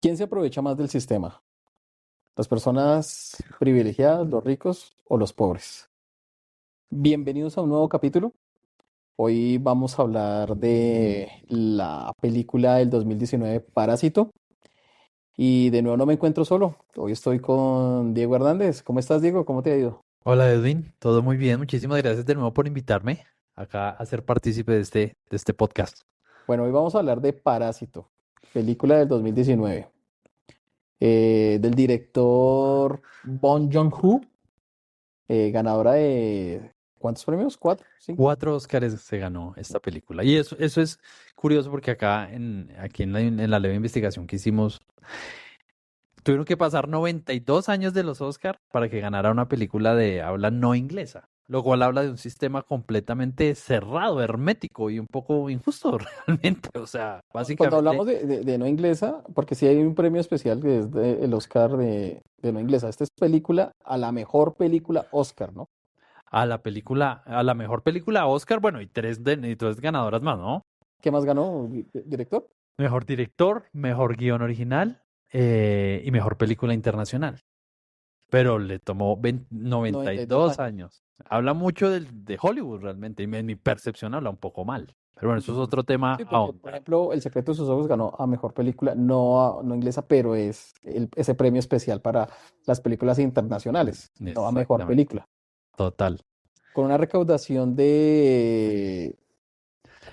¿Quién se aprovecha más del sistema? ¿Las personas privilegiadas, los ricos o los pobres? Bienvenidos a un nuevo capítulo. Hoy vamos a hablar de la película del 2019 Parásito. Y de nuevo no me encuentro solo. Hoy estoy con Diego Hernández. ¿Cómo estás, Diego? ¿Cómo te ha ido? Hola Edwin, todo muy bien. Muchísimas gracias de nuevo por invitarme acá a ser partícipe de este podcast. Bueno, hoy vamos a hablar de Parásito, película del 2019, del director Bong Joon-ho, ganadora de ¿cuántos premios? ¿Cuatro? ¿Cinco? 4 Óscares se ganó esta película. Y eso es curioso porque aquí en la leve investigación que hicimos, tuvieron que pasar 92 años de los Óscar para que ganara una película de habla no inglesa, lo cual habla de un sistema completamente cerrado, hermético y un poco injusto realmente. O sea, Cuando básicamente hablamos de no inglesa, porque sí hay un premio especial que es el Oscar de no inglesa. Esta es película a la mejor película Oscar, ¿no? a la mejor película Oscar, bueno, y tres ganadoras más, ¿no? ¿Qué más ganó, director? Mejor director, mejor guión original y mejor película internacional. Pero le tomó 92 92 años. años. Habla mucho de Hollywood realmente, y en mi percepción habla un poco mal. Pero bueno, eso es Ujú. otro tema Sí, a porque, por ahondar. ejemplo, El secreto de sus ojos ganó a mejor película, no inglesa, pero es ese premio especial para las películas internacionales, no a mejor Exactamente. película. Total. Con una recaudación de,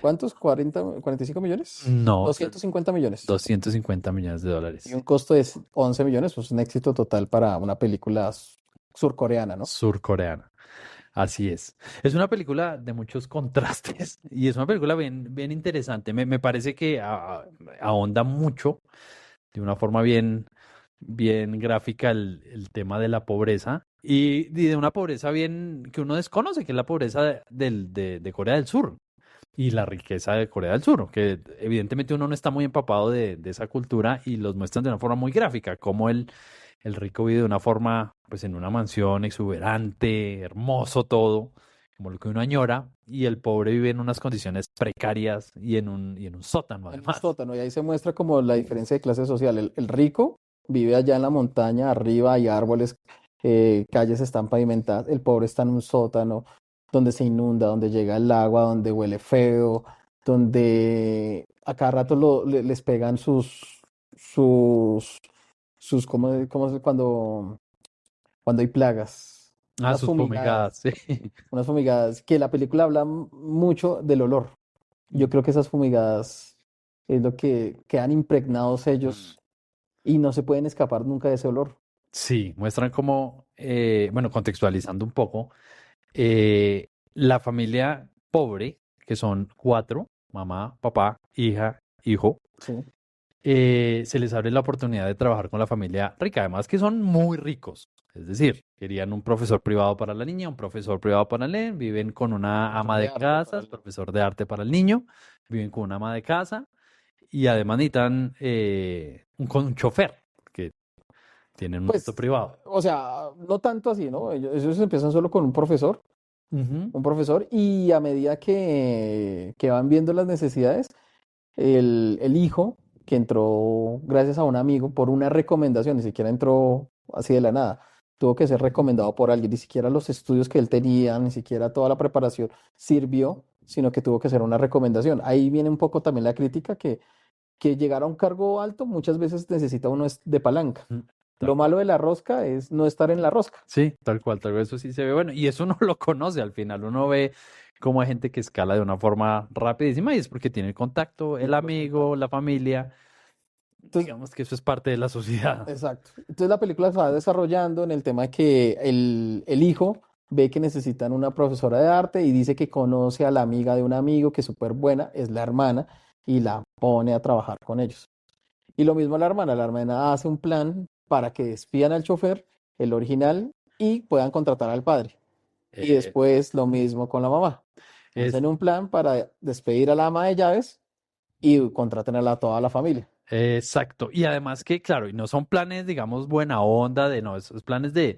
¿cuántos? ¿45 millones? No, 250 millones. 250 millones de Y dólares. un costo de 11 millones, pues un éxito total para una película surcoreana, ¿no? Surcoreana. Así es. Es una película de muchos contrastes y es una película bien, bien interesante. Me parece que ahonda mucho, de una forma bien, bien gráfica, el tema de la pobreza y de una pobreza bien que uno desconoce, que es la pobreza de Corea del Sur y la riqueza de Corea del Sur, que evidentemente uno no está muy empapado de esa cultura y los muestran de una forma muy gráfica, como el rico vive de una forma, pues en una mansión exuberante, hermoso todo, como lo que uno añora, y el pobre vive en unas condiciones precarias y en un sótano En un además. sótano, y ahí se muestra como la diferencia de clase social. El rico vive allá en la montaña, arriba hay árboles, calles están pavimentadas, el pobre está en un sótano donde se inunda, donde llega el agua, donde huele feo, donde a cada rato les pegan sus, ¿cómo es cuando hay plagas? Ah, Unas sus fumigadas, fumigadas, sí. unas fumigadas, que la película habla mucho del olor. Yo creo que esas fumigadas es lo que quedan impregnados Mm. ellos y no se pueden escapar nunca de ese olor. Sí, muestran cómo, bueno, contextualizando un poco, la familia pobre, que son 4, mamá, papá, hija, hijo, Sí. se les abre la oportunidad de trabajar con la familia rica, además que son muy ricos. Es decir, querían un profesor privado para la niña, un profesor privado para el nene, viven con una Profesor ama de de arte casa, para el... profesor de arte para el niño, viven con una ama de casa y además necesitan con un chofer, que tienen un auto Pues, privado. o sea, no tanto así, ¿no? Ellos empiezan solo con Ujú. un profesor, y a medida que van viendo las necesidades, el hijo que entró gracias a un amigo por una recomendación, ni siquiera entró así de la nada, tuvo que ser recomendado por alguien, ni siquiera los estudios que él tenía, ni siquiera toda la preparación sirvió, sino que tuvo que ser una recomendación. Ahí viene un poco también la crítica que llegar a un cargo alto muchas veces necesita uno de palanca. Mm. Tal Lo cual. malo de la rosca es no estar en la rosca. Sí, tal cual, eso sí se ve bueno. Y eso uno lo conoce al final, uno ve cómo hay gente que escala de una forma rapidísima y es porque tiene el contacto, el Los amigo, contactos. la familia. Entonces, Digamos que eso es parte de la sociedad. exacto. Entonces la película se va desarrollando en el tema de que el hijo ve que necesitan una profesora de arte y dice que conoce a la amiga de un amigo que es súper buena, es la hermana, y la pone a trabajar con ellos. Y lo mismo la hermana hace un plan para que despidan al chofer, el original, y puedan contratar al padre. Y Eh, después lo mismo con la mamá. es Hacen un plan para despedir a la ama de llaves y contraten a toda la familia. exacto. Y además que, claro, y no son planes, digamos, buena onda, de no, esos planes de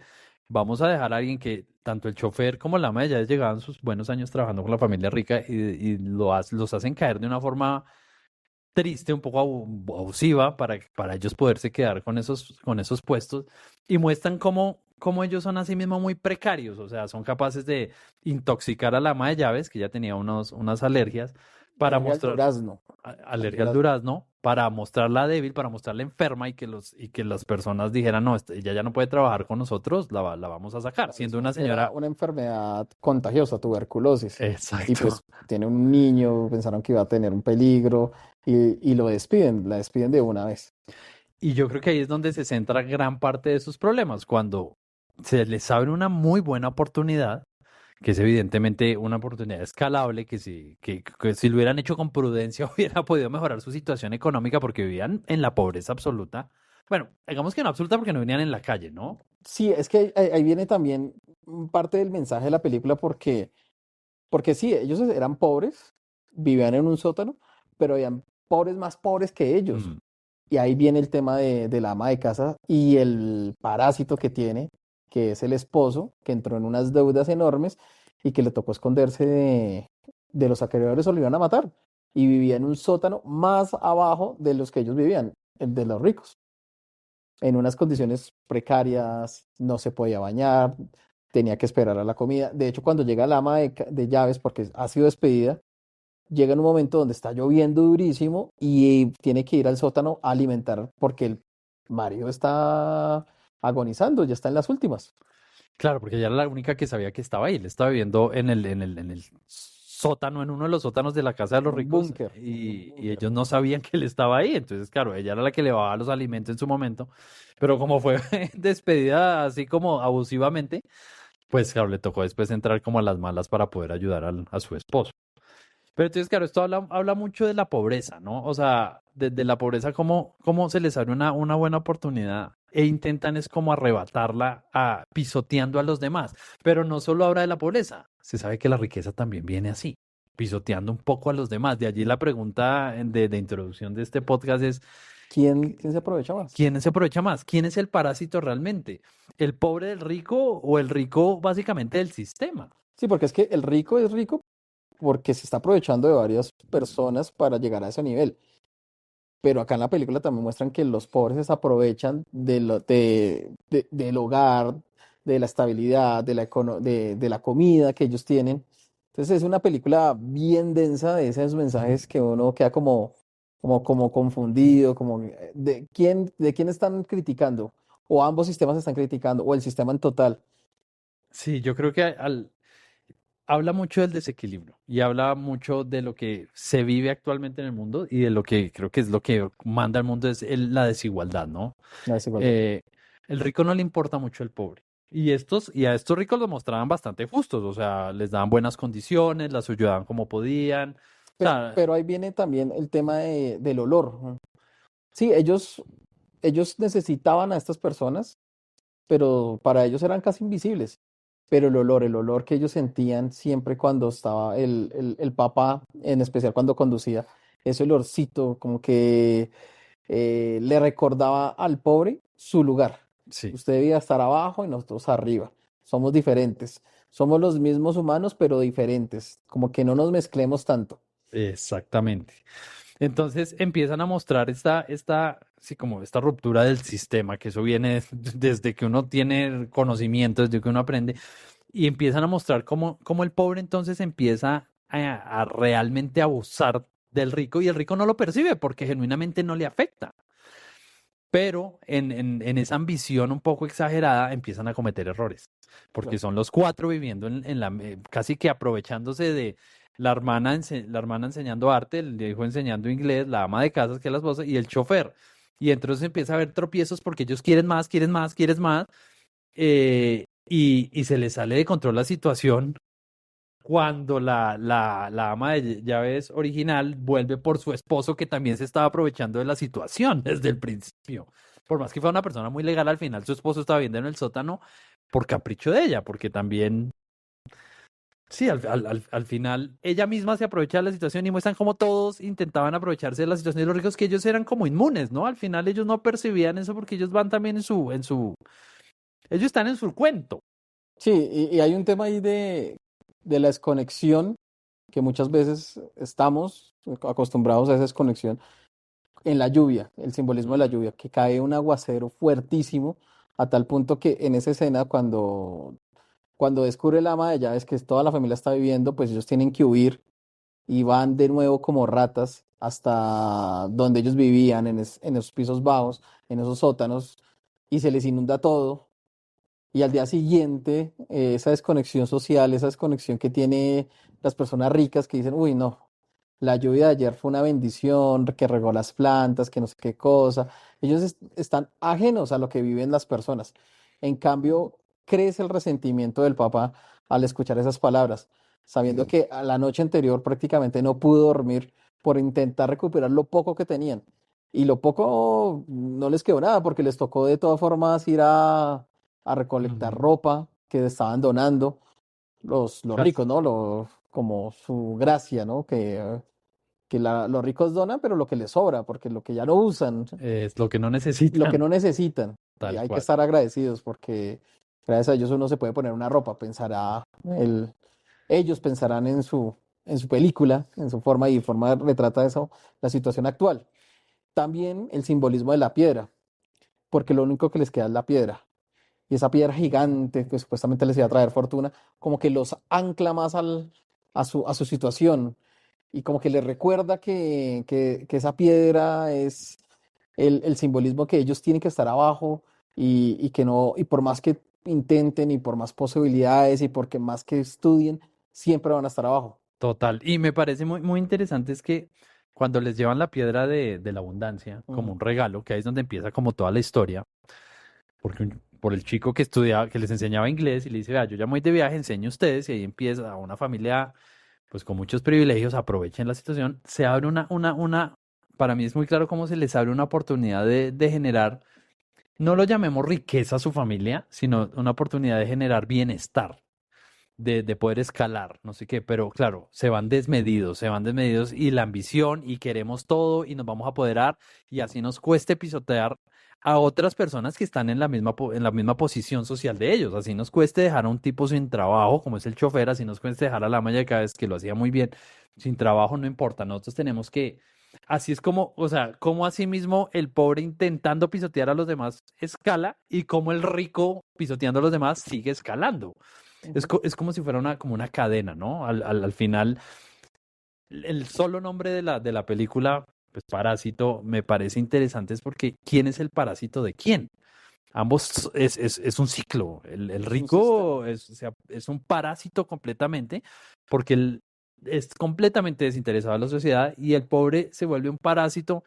vamos a dejar a alguien que tanto el chofer como la ama ya llegaban sus buenos años trabajando con la familia rica y los hacen caer de una forma triste, un poco abusiva para ellos poderse quedar con esos puestos y muestran cómo ellos son así mismo muy precarios, o sea, son capaces de intoxicar a la ama de llaves, que ya tenía unas alergias, para Alergia al mostrar durazno. Al alergia al durazno. durazno, para mostrarla débil, para mostrarla enferma y que las personas dijeran, no, ella ya no puede trabajar con nosotros, la vamos a sacar, Claro, siendo eso una era señora. una enfermedad contagiosa, tuberculosis. Y Exacto. pues tiene un niño, pensaron que iba a tener un peligro y lo despiden, la despiden de una vez. Y yo creo que ahí es donde se centra gran parte de sus problemas, cuando se les abre una muy buena oportunidad, que es evidentemente una oportunidad escalable, que si lo hubieran hecho con prudencia hubiera podido mejorar su situación económica porque vivían en la pobreza absoluta. Bueno, digamos que no absoluta porque no venían en la calle, ¿no? Sí, es que ahí viene también parte del mensaje de la película porque sí, ellos eran pobres, vivían en un sótano, pero habían pobres más pobres que ellos. Mm. Y ahí viene el tema de la ama de casa y el parásito que tiene, que es el esposo, que entró en unas deudas enormes y que le tocó esconderse de los acreedores o lo iban a matar. Y vivía en un sótano más abajo de los que ellos vivían, el de los ricos, en unas condiciones precarias, no se podía bañar, tenía que esperar a la comida. De hecho, cuando llega la ama de llaves, porque ha sido despedida, llega en un momento donde está lloviendo durísimo y tiene que ir al sótano a alimentar porque el marido está agonizando, ya está en las últimas. Claro, porque ella era la única que sabía que estaba ahí. Él estaba viviendo en el sótano, en uno de los sótanos de la casa de los ricos, En un y búnker. ellos no sabían que él estaba ahí. Entonces, claro, ella era la que le daba los alimentos en su momento. Pero como fue despedida así como abusivamente, pues claro, le tocó después entrar como a las malas para poder ayudar a su esposo. Pero entonces, claro, esto habla mucho de la pobreza, ¿no? O sea, de la pobreza, cómo se les abre una buena oportunidad e intentan es como arrebatarla pisoteando a los demás. Pero no solo habla de la pobreza, se sabe que la riqueza también viene así, pisoteando un poco a los demás. De allí la pregunta de introducción de este podcast es, ¿Quién se aprovecha más? ¿quién se aprovecha más? ¿Quién es el parásito realmente? ¿El pobre del rico o el rico básicamente del sistema? Sí, porque es que el rico es rico porque se está aprovechando de varias personas para llegar a ese nivel. Pero acá en la película también muestran que los pobres se aprovechan del hogar, de la estabilidad, de la comida que ellos tienen. Entonces es una película bien densa de esos mensajes que uno queda como confundido, como de quién están criticando, o ambos sistemas están criticando, o el sistema en total. Sí, yo creo que habla mucho del desequilibrio y habla mucho de lo que se vive actualmente en el mundo y de lo que creo que es lo que manda al mundo es la desigualdad, ¿no? La desigualdad. Eh, el rico no le importa mucho el pobre. Y a estos ricos los mostraban bastante justos, o sea, les daban buenas condiciones, las ayudaban como podían. O sea, Pero ahí viene también el tema del olor, ¿no? Sí, ellos necesitaban a estas personas, pero para ellos eran casi invisibles. Pero el olor que ellos sentían siempre cuando estaba el papá, en especial cuando conducía, ese olorcito como que le recordaba al pobre su lugar. sí. Usted debía estar abajo y nosotros arriba. Somos diferentes. Somos los mismos humanos, pero diferentes. Como que no nos mezclemos tanto. Exactamente. Entonces empiezan a mostrar sí, como esta ruptura del sistema, que eso viene desde que uno tiene conocimiento, desde que uno aprende, y empiezan a mostrar cómo el pobre entonces empieza a realmente abusar del rico y el rico no lo percibe porque genuinamente no le afecta. Pero en esa ambición un poco exagerada empiezan a cometer errores, porque Claro. son los cuatro viviendo casi que aprovechándose de la hermana enseñando arte, el hijo enseñando inglés, la ama de casa, que es la esposa, y el chofer. Y entonces empieza a haber tropiezos porque ellos quieren más, quieren más, quieren más, y se les sale de control la situación cuando la ama de llaves original vuelve por su esposo que también se estaba aprovechando de la situación desde el principio. Por más que fuera una persona muy legal, al final su esposo estaba viviendo en el sótano por capricho de ella, porque también, sí, al final ella misma se aprovecha de la situación y muestran cómo todos intentaban aprovecharse de la situación de los ricos, que ellos eran como inmunes, ¿no? Al final ellos no percibían eso porque ellos van también ellos están en su cuento. Sí, y hay un tema ahí de la desconexión, que muchas veces estamos acostumbrados a esa desconexión, en la lluvia, el simbolismo de la lluvia, que cae un aguacero fuertísimo, a tal punto que en esa escena, cuando descubre el ama de llaves que toda la familia está viviendo, pues ellos tienen que huir y van de nuevo como ratas hasta donde ellos vivían, en esos pisos bajos, en esos sótanos, y se les inunda todo. Y al día siguiente, esa desconexión social, esa desconexión que tiene las personas ricas que dicen, uy, no, la lluvia de ayer fue una bendición, que regó las plantas, que no sé qué cosa. Ellos están ajenos a lo que viven las personas. En cambio, crece el resentimiento del papá al escuchar esas palabras, sabiendo que a la noche anterior prácticamente no pudo dormir por intentar recuperar lo poco que tenían. Y lo poco no les quedó nada porque les tocó de todas formas ir a recolectar Ujú. ropa que estaban donando los Cas- ricos, ¿no? Como su gracia, ¿no? Que los ricos donan, pero lo que les sobra, porque lo que ya no usan, Es lo que no lo que necesitan, no necesitan, y tal hay que cual. estar agradecidos porque gracias a ellos uno se puede poner una ropa, ellos pensarán en su película, en su forma y forma retrata eso, la situación actual. También el simbolismo de la piedra, porque lo único que les queda es la piedra. Y esa piedra gigante que supuestamente les iba a traer fortuna, como que los ancla más a su situación y como que les recuerda que esa piedra es el simbolismo que ellos tienen que estar abajo y que no, y por más que intenten y por más posibilidades y porque más que estudien, siempre van a estar abajo. Total. Y me parece muy interesante es que cuando les llevan la piedra de la abundancia como Ujú. un regalo, que ahí es donde empieza como toda la historia, porque por el chico que estudiaba, que les enseñaba inglés y le dice, vea, yo ya me voy de viaje, enseño a ustedes y ahí empieza una familia pues con muchos privilegios, aprovechen la situación, se abre para mí es muy claro cómo se les abre una oportunidad de generar, no lo llamemos riqueza a su familia, sino una oportunidad de generar bienestar de poder escalar, no sé qué, pero claro, se van desmedidos y la ambición y queremos todo y nos vamos a apoderar y así nos cueste pisotear a otras personas que están en en la misma posición social de ellos, así nos cueste dejar a un tipo sin trabajo, como es el chofer, así nos cueste dejar a la maya de cada vez que lo hacía muy bien, sin trabajo, no importa, nosotros tenemos que, así es como, o sea, como así mismo el pobre intentando pisotear a los demás escala y como el rico pisoteando a los demás sigue escalando. Ujú. Es como si fuera como una cadena, ¿no? Al final, el solo nombre de la película, pues Parásito, me parece interesante es porque ¿quién es el parásito de quién? Ambos es un ciclo. El Es un sistema. rico es, o sea, es un parásito completamente porque él es completamente desinteresado de la sociedad y el pobre se vuelve un parásito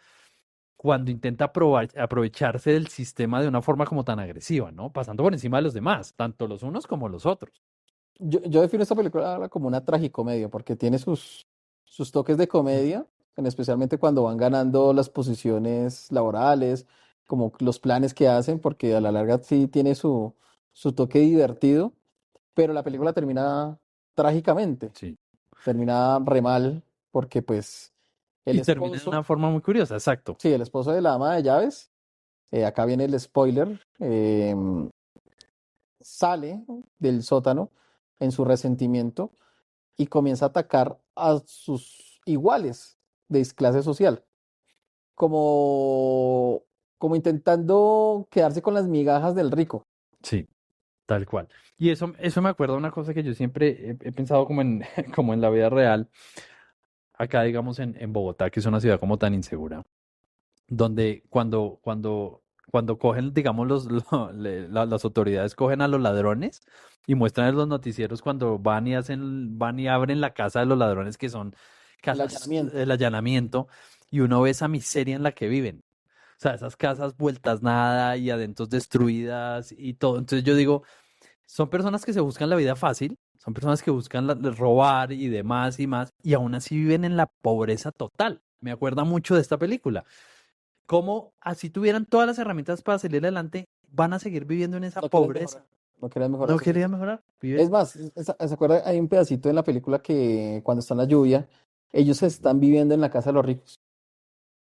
cuando intenta aprovecharse del sistema de una forma como tan agresiva, ¿no? Pasando por encima de los demás, tanto los unos como los otros. Yo defino esta película como una tragicomedia porque tiene sus toques de comedia, especialmente cuando van ganando las posiciones laborales, como los planes que hacen, porque a la larga sí tiene su toque divertido, pero la película termina trágicamente, Sí. termina re mal, porque pues el Y termina de una esposo, forma muy curiosa, exacto. sí, el esposo de la ama de llaves, acá viene el spoiler, sale del sótano en su resentimiento y comienza a atacar a sus iguales de clase social, como, como intentando quedarse con las migajas del rico. Sí, tal cual. Y eso me acuerda una cosa que yo siempre he pensado como en, como en la vida real, acá digamos en Bogotá, que es una ciudad como tan insegura, donde cuando cogen, digamos, las autoridades cogen a los ladrones y muestran en los noticieros cuando van y abren la casa de los ladrones que son El casas, allanamiento. el allanamiento, y uno ve esa miseria en la que viven. O sea, esas casas vueltas nada y adentro destruidas y todo. Entonces yo digo, son personas que se buscan la vida fácil, son personas que buscan robar y demás y más, y aún así viven en la pobreza total. Me acuerda mucho de esta película. Cómo así tuvieran todas las herramientas para salir adelante, van a seguir viviendo en esa No quieren pobreza. mejorar. No quieren mejorar No su quería situación. mejorar. Es Viven. más, ¿se acuerda? Hay un pedacito en la película que cuando está en la lluvia, ellos están viviendo en la casa de los ricos,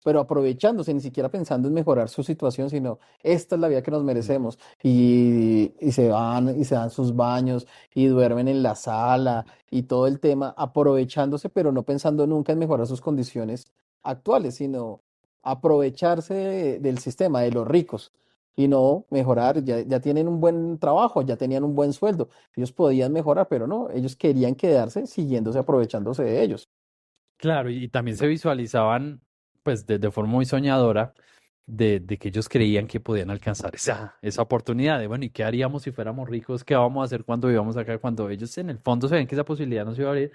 pero aprovechándose, ni siquiera pensando en mejorar su situación, sino esta es la vida que nos Mm. merecemos. Y se van y se dan sus baños y duermen en la sala y todo el tema, aprovechándose, pero no pensando nunca en mejorar sus condiciones actuales, sino aprovecharse del sistema, de los ricos, y no mejorar. Ya tienen un buen trabajo, ya tenían un buen sueldo. Ellos podían mejorar, pero no, ellos querían quedarse siguiéndose, aprovechándose de ellos. Claro, y también se visualizaban, pues, de forma muy soñadora, de que ellos creían que podían alcanzar esa oportunidad de, bueno, ¿y qué haríamos si fuéramos ricos? ¿Qué vamos a hacer cuando vivamos acá? Cuando ellos en el fondo se ven que esa posibilidad no se iba a abrir,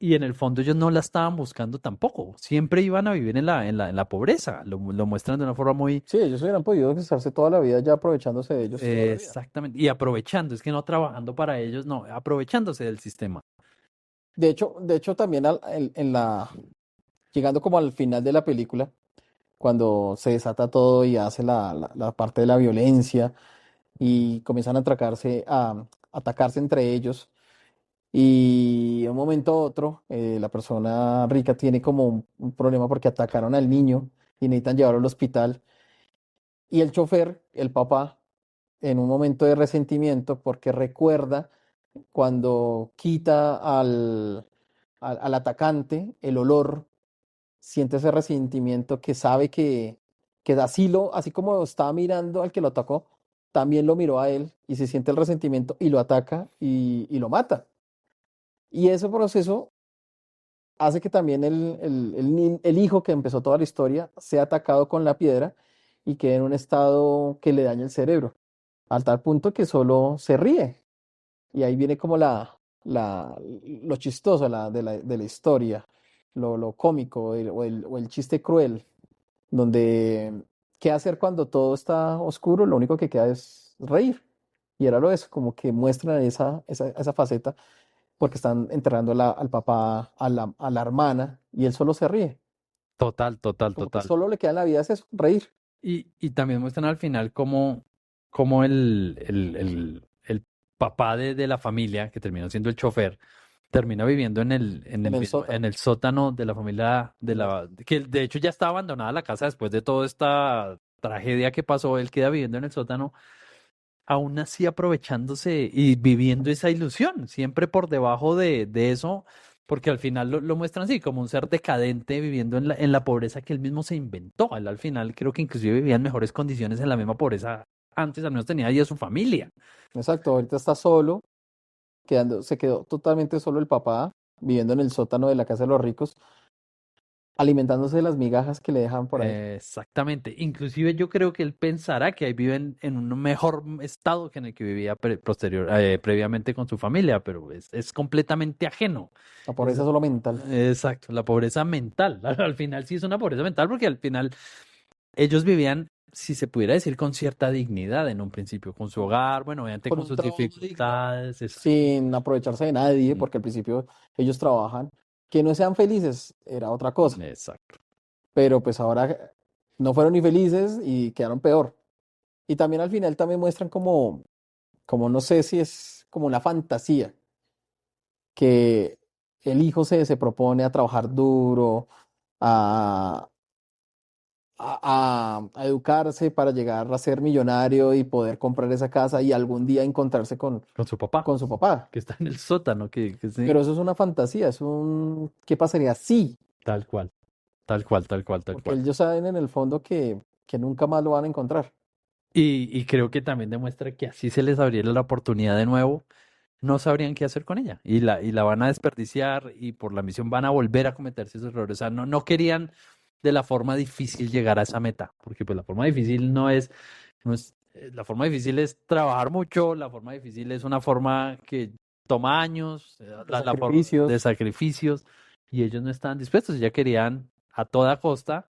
y en el fondo ellos no la estaban buscando tampoco, siempre iban a vivir en la pobreza, lo muestran de una forma muy Sí, ellos hubieran podido estarse toda la vida ya aprovechándose de ellos toda la vida. exactamente, y aprovechando, es que no trabajando para ellos, no, aprovechándose del sistema. De hecho también llegando como al final de la película, cuando se desata todo y hace la parte de la violencia y comienzan a atacarse entre ellos. Y de un momento a otro, la persona rica tiene como un problema porque atacaron al niño y necesitan llevarlo al hospital. Y el chofer, el papá, en un momento de resentimiento, porque recuerda cuando quita al atacante el olor, siente ese resentimiento que sabe que así como estaba mirando al que lo atacó, también lo miró a él y se siente el resentimiento y lo ataca y lo mata. Y ese proceso hace que también el hijo que empezó toda la historia sea atacado con la piedra y quede en un estado que le daña el cerebro, al tal punto que solo se ríe. Y ahí viene como lo chistoso de la historia, lo cómico o el chiste cruel, donde qué hacer cuando todo está oscuro, lo único que queda es reír. Y era lo eso, como que muestran esa faceta porque están enterrando al papá, a la hermana, y él solo se ríe. Total, total, Como que total. solo le queda en la vida es eso, reír. Y también muestran al final cómo el papá de la familia, que terminó siendo el chofer, termina viviendo En el en sótano. el sótano de la familia de- que de hecho ya está abandonada la casa después de toda esta tragedia que pasó, él queda viviendo en el sótano, aún así aprovechándose y viviendo esa ilusión, siempre por debajo de eso, porque al final lo muestran así, como un ser decadente viviendo en la pobreza que él mismo se inventó. Él al final creo que inclusive vivía en mejores condiciones en la misma pobreza antes, al menos tenía ahí a su familia. Exacto, ahorita está solo, se quedó totalmente solo el papá, viviendo en el sótano de la casa de los ricos, alimentándose de las migajas que le dejan por ahí. Exactamente. Inclusive yo creo que él pensará que ahí vive en un mejor estado que en el que vivía previamente con su familia, pero es completamente ajeno. La Es, pobreza solo mental. exacto, la pobreza mental. Al final sí es una pobreza mental porque al final ellos vivían, si se pudiera decir, con cierta dignidad en un principio, con su hogar, bueno, obviamente Con con un sus trabajo digno, dificultades. Exacto. sin aprovecharse de nadie, Mm, porque al principio ellos trabajan. Que no sean felices era otra cosa, exacto. pero pues ahora no fueron ni felices y quedaron peor. Y también al final también muestran como no sé si es como una fantasía, que el hijo se propone a trabajar duro, a, a educarse para llegar a ser millonario y poder comprar esa casa y algún día encontrarse con, Con su papá, con su papá. que está en el sótano, que sí, Pero eso es una fantasía, ¿qué pasaría si? tal cual, tal cual, tal cual, tal Porque cual. ellos saben en el fondo que nunca más lo van a encontrar. Y creo que también demuestra que así se les abriera la oportunidad de nuevo, no sabrían qué hacer con ella y la van a desperdiciar y por la misión van a volver a cometerse esos errores. O sea, no querían de la forma difícil llegar a esa meta, porque pues la forma difícil la forma difícil es trabajar mucho, la forma difícil es una forma que toma años, De la forma de sacrificios, sacrificios y ellos no estaban dispuestos, ya querían a toda costa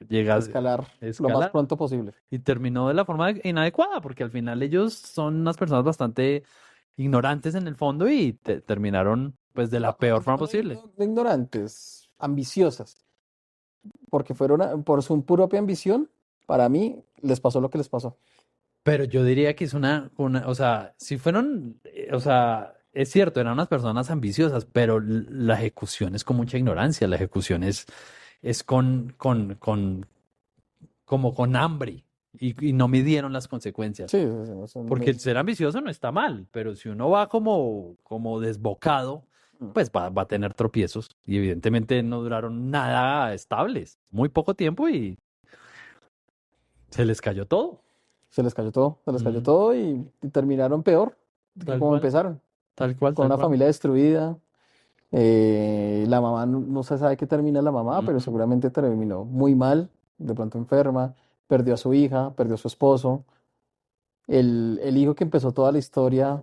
llegar, escalar lo más escalar pronto posible. y terminó de la forma inadecuada, porque al final ellos son unas personas bastante ignorantes en el fondo y terminaron pues de la No, peor no, forma no posible. no ignorantes, ambiciosas, porque fueron por su propia ambición, para mí les pasó lo que les pasó. Pero yo diría que es o sea, si fueron, o sea, es cierto, eran unas personas ambiciosas, pero la ejecución es con mucha ignorancia, la ejecución es como con hambre y no midieron las consecuencias. Sí, sí, sí, Porque el ser ambicioso no está mal, pero si uno va como desbocado, mm. pues va a tener tropiezos y evidentemente no duraron nada estables, muy poco tiempo y Se les cayó todo. Se les cayó Mm, todo y terminaron peor que tal como cual, empezaron, tal cual, con tal una cual. familia destruida. La mamá no se sabe qué termina la mamá, pero Mm, seguramente terminó muy mal, de pronto enferma, perdió a su hija, perdió a su esposo. El hijo que empezó toda la historia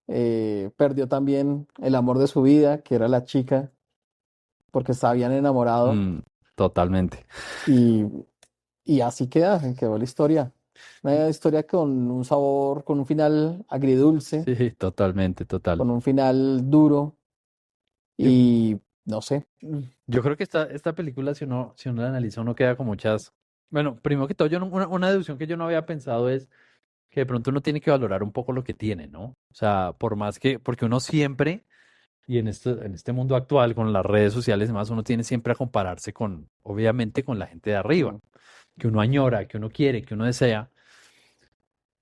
perdió también el amor de su vida, que era la chica, porque se habían enamorado. mm, totalmente. Y, y así quedó la historia. Una historia con un sabor, con un final agridulce, Sí, totalmente, total. con un final duro Yo, y no sé. yo creo que esta película, si uno la analiza, uno queda con muchas. Bueno, primero que todo, una deducción que yo no había pensado es que de pronto uno tiene que valorar un poco lo que tiene, ¿no? O sea, por más que, porque uno siempre, y en este mundo actual, con las redes sociales y demás, uno tiene siempre a compararse con, obviamente, con la gente de arriba, Mm, que uno añora, que uno quiere, que uno desea.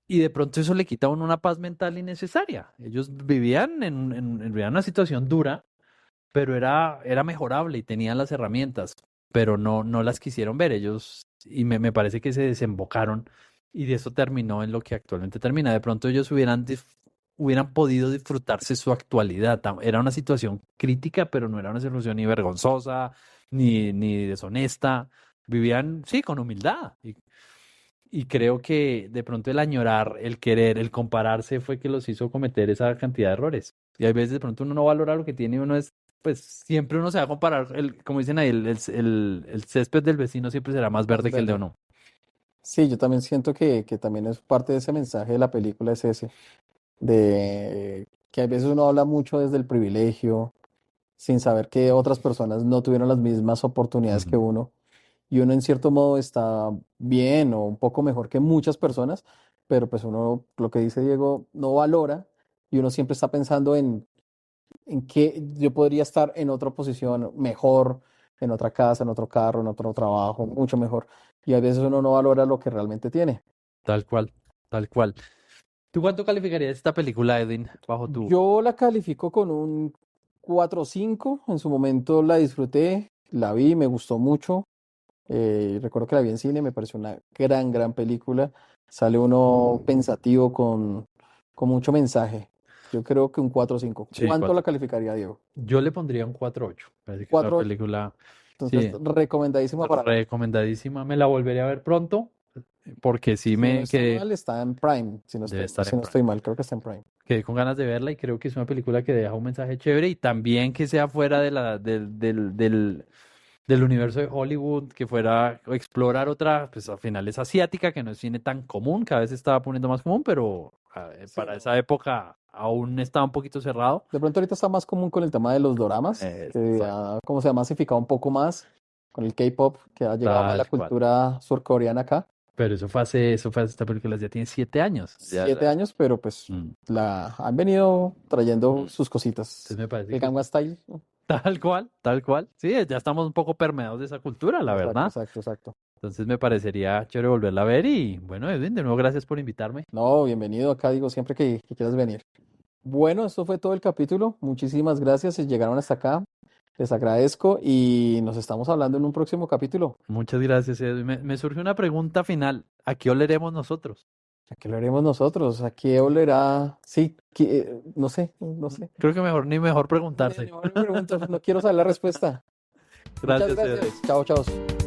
Y de pronto eso le quita a uno una paz mental innecesaria. Ellos vivían en una situación dura, pero era mejorable y tenían las herramientas, pero no las quisieron ver ellos y me parece que se desembocaron y de eso terminó en lo que actualmente termina. De pronto ellos hubieran podido disfrutarse su actualidad. Era una situación crítica, pero no era una situación ni vergonzosa, ni deshonesta. Vivían, sí, con humildad. Y creo que de pronto el añorar, el querer, el compararse fue que los hizo cometer esa cantidad de errores. Y hay veces de pronto uno no valora lo que tiene y uno es, pues siempre uno se va a comparar, como dicen ahí, el césped del vecino siempre será más más verde que el de verde. uno. Sí, yo también siento que también es parte de ese mensaje de la película, es ese, de que a veces uno habla mucho desde el privilegio, sin saber que otras personas no tuvieron las mismas oportunidades que Ujú. uno, y uno en cierto modo está bien o un poco mejor que muchas personas, pero pues uno, lo que dice Diego, no valora y uno siempre está pensando en que yo podría estar en otra posición mejor, en otra casa, en otro carro, en otro trabajo, mucho mejor. Y a veces uno no valora lo que realmente tiene. Tal cual, tal cual. ¿Tú cuánto calificarías esta película, Edwin, bajo tu... Yo la califico con un 4,5. En su momento la disfruté, la vi, me gustó mucho. Recuerdo que la vi en cine, me pareció una gran película. Sale uno pensativo con mucho mensaje. Yo creo que un 4,5. Sí, ¿Cuánto la cuatro. calificaría, Diego? Yo le pondría un 4.8. Parece que es una 4,8. película, Entonces, sí, recomendadísima para ver. recomendadísima. Me la volveré a ver pronto porque sí Si no me estoy quedé, mal, está en Prime. Si no debe estoy, estar si en no Prime. estoy mal, creo que está en Prime. Quedé con ganas de verla y creo que es una película que deja un mensaje chévere y también que sea fuera del universo de Hollywood, que fuera a explorar otra, pues al final es asiática, que no es cine tan común, cada vez se estaba poniendo más común, pero Sí, para no. esa época aún estaba un poquito cerrado. De pronto ahorita está más común con el tema de los doramas, que Exacto. ya como se ha masificado un poco más con el K-pop, que ha llegado más la Tal cual. cultura surcoreana acá. Pero esta película ya tiene 7 años. Ya, 7 años, pero pues mm. la han venido trayendo Mm. sus cositas. Entonces me parece El que Gangnam Style. tal cual, tal cual. Sí, ya estamos un poco permeados de esa cultura, la Exacto, verdad. exacto, exacto. Entonces me parecería chévere volverla a ver y bueno, Edwin, de nuevo gracias por invitarme. No, bienvenido acá, digo, siempre que quieras venir. Bueno, esto fue todo el capítulo. Muchísimas gracias si llegaron hasta acá. Les agradezco y nos estamos hablando en un próximo capítulo. Muchas gracias, Edwin. Me surge una pregunta final. ¿A qué oleremos nosotros? ¿A qué lo haremos nosotros? ¿A qué olerá? Sí, no sé, no sé. Creo que mejor ni mejor Ni preguntarse. mejor me pregunto, no quiero saber la respuesta. Muchas Gracias, Edwin. gracias. Chao, chao.